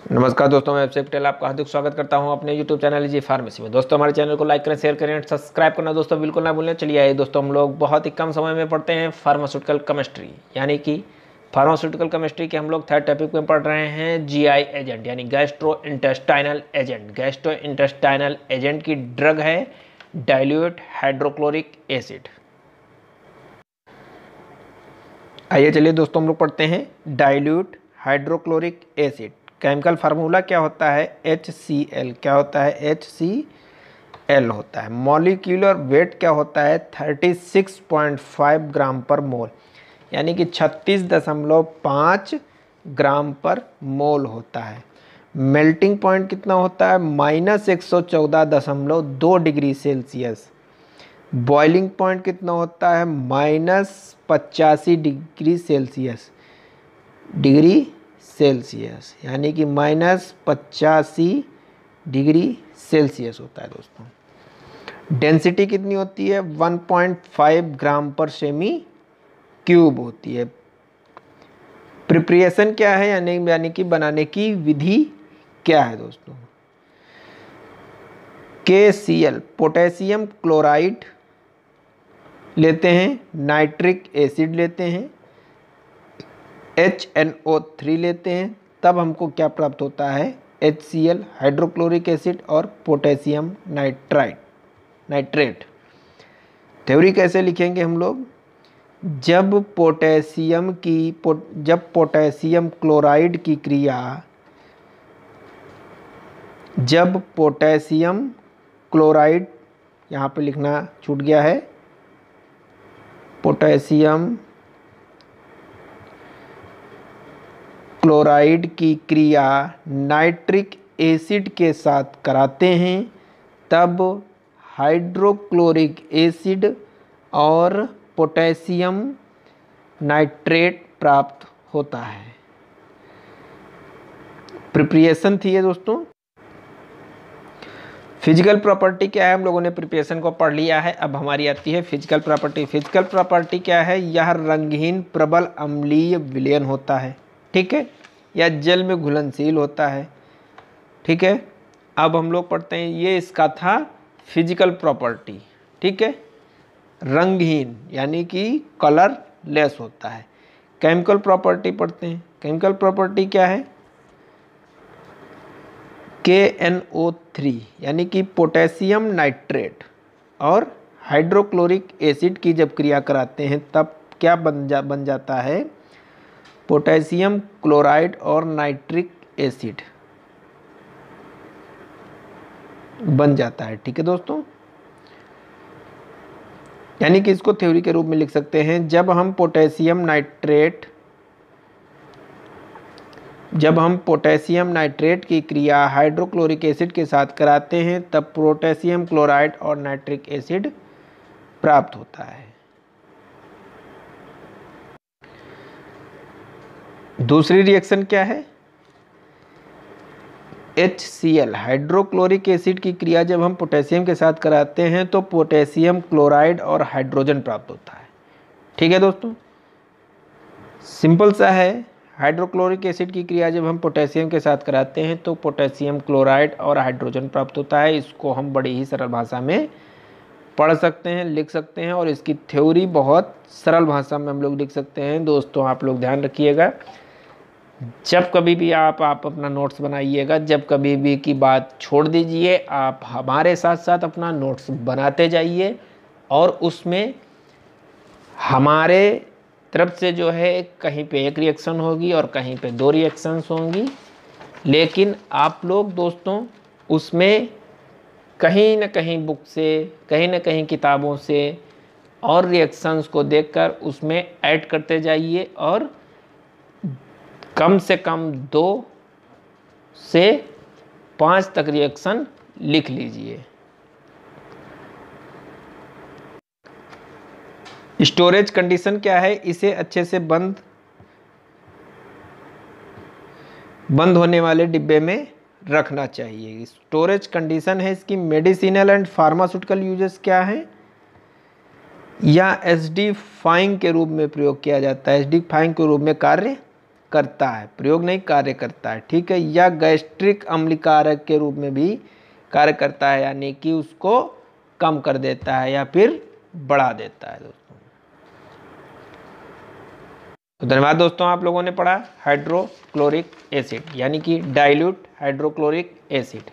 नमस्कार दोस्तों, मैं अभिषेक पटेल आपका हार्दिक स्वागत करता हूं अपने YouTube चैनल जी फार्मेसी में। दोस्तों हमारे चैनल को लाइक करें, शेयर करें, सब्सक्राइब करना दोस्तों बिल्कुल ना भूलें। चलिए आइए दोस्तों, हम लोग बहुत ही कम समय में पढ़ते हैं फार्मास्यूटिकल केमिस्ट्री, यानी कि फार्मास्यूटिकल केमिस्ट्री के हम लोग थर्ड टॉपिक में पढ़ रहे हैं GI एजेंट, यानी gastro intestinal agent. Gastro intestinal agent की ड्रग है डाइल्यूट हाइड्रोक्लोरिक एसिड। आइए चलिए दोस्तों, हम लोग पढ़ते हैं dilute hydrochloric acid. Chemical formula क्या होता है? HCl। क्या होता है? HCl होता है। मॉलिक्यूलर वेट क्या होता है? 36.5 ग्राम पर मोल, यानी कि 36.5 ग्राम पर मोल होता है। मेल्टिंग पॉइंट कितना होता है? -114.2 डिग्री सेल्सियस। बॉइलिंग पॉइंट कितना होता है? -85 डिग्री सेल्सियस। यानी कि -85 डिग्री सेल्सियस होता है दोस्तों। डेंसिटी कितनी होती है? 1.5 ग्राम पर सेमी क्यूब होती है। प्रिपरेशन क्या है, यानी कि बनाने की विधि क्या है दोस्तों? KCl पोटेशियम क्लोराइड लेते हैं, नाइट्रिक एसिड लेते हैं, HNO3 लेते हैं, तब हमको क्या प्राप्त होता है? HCl हाइड्रोक्लोरिक एसिड और पोटेशियम नाइट्रेट। थ्योरी कैसे लिखेंगे हम लोग? जब पोटेशियम क्लोराइड, यहाँ पे लिखना छूट गया है, पोटेशियम क्लोराइड की क्रिया नाइट्रिक एसिड के साथ कराते हैं, तब हाइड्रोक्लोरिक एसिड और पोटेशियम नाइट्रेट प्राप्त होता है। प्रिपरेशन थी ये दोस्तों। फिजिकल प्रॉपर्टी क्या है? हम लोगों ने प्रिपरेशन को पढ़ लिया है, अब हमारी आती है फिजिकल प्रॉपर्टी। फिजिकल प्रॉपर्टी क्या है? यह रंगहीन प्रबल अम्लीय विलयन होता है, ठीक है, या जल में घुलनशील होता है, ठीक है। अब हम लोग पढ़ते हैं, ये इसका था फिजिकल प्रॉपर्टी, ठीक है। रंगहीन यानी कि कलरलेस होता है। केमिकल प्रॉपर्टी पढ़ते हैं। केमिकल प्रॉपर्टी क्या है? KNO3 यानी कि पोटेशियम नाइट्रेट और हाइड्रोक्लोरिक एसिड की जब क्रिया कराते हैं तब क्या बन जाता है? पोटेशियम क्लोराइड और नाइट्रिक एसिड बन जाता है, ठीक है दोस्तों। यानी कि इसको थ्योरी के रूप में लिख सकते हैं, जब हम पोटेशियम नाइट्रेट की क्रिया हाइड्रोक्लोरिक एसिड के साथ कराते हैं तब पोटेशियम क्लोराइड और नाइट्रिक एसिड प्राप्त होता है। दूसरी रिएक्शन क्या है? HCl हाइड्रोक्लोरिक एसिड की क्रिया जब हम पोटेशियम के साथ कराते हैं तो पोटेशियम क्लोराइड और हाइड्रोजन प्राप्त होता है, ठीक है दोस्तों। सिंपल सा है। हाइड्रोक्लोरिक एसिड की क्रिया जब हम पोटेशियम के साथ कराते हैं तो पोटेशियम क्लोराइड और हाइड्रोजन प्राप्त होता है। इसको हम बड़ी ही सरल भाषा में पढ़ सकते हैं, लिख सकते हैं, और इसकी थ्योरी बहुत सरल भाषा में हम लोग लिख सकते हैं। दोस्तों आप लोग ध्यान रखिएगा, जब कभी भी आप अपना नोट्स बनाइएगा, जब कभी भी की बात छोड़ दीजिए, आप हमारे साथ साथ अपना नोट्स बनाते जाइए, और उसमें हमारे तरफ से जो है कहीं पे एक रिएक्शन होगी और कहीं पे 2 रिएक्शंस होंगी, लेकिन आप लोग दोस्तों उसमें कहीं ना कहीं बुक से, कहीं ना कहीं किताबों से और रिएक्शंस को देखकर उसमें ऐड करते जाइए, और कम से कम 2 से 5 तक रिएक्शन लिख लीजिए। स्टोरेज कंडीशन क्या है? इसे अच्छे से बंद होने वाले डिब्बे में रखना चाहिए। स्टोरेज कंडीशन है इसकी। मेडिसिनल एंड फार्मास्यूटिकल यूजेस क्या है? या एसिडिफाइंग के रूप में प्रयोग किया जाता है, एसिडिफाइंग के रूप में कार्य करता है, प्रयोग नहीं कार्य करता है, ठीक है। या गैस्ट्रिक अम्लीकारक के रूप में भी कार्य करता है, यानी कि उसको कम कर देता है या फिर बढ़ा देता है दोस्तों। तो धन्यवाद दोस्तों, आप लोगों ने पढ़ा हाइड्रोक्लोरिक एसिड यानी कि डाइल्यूट हाइड्रोक्लोरिक एसिड।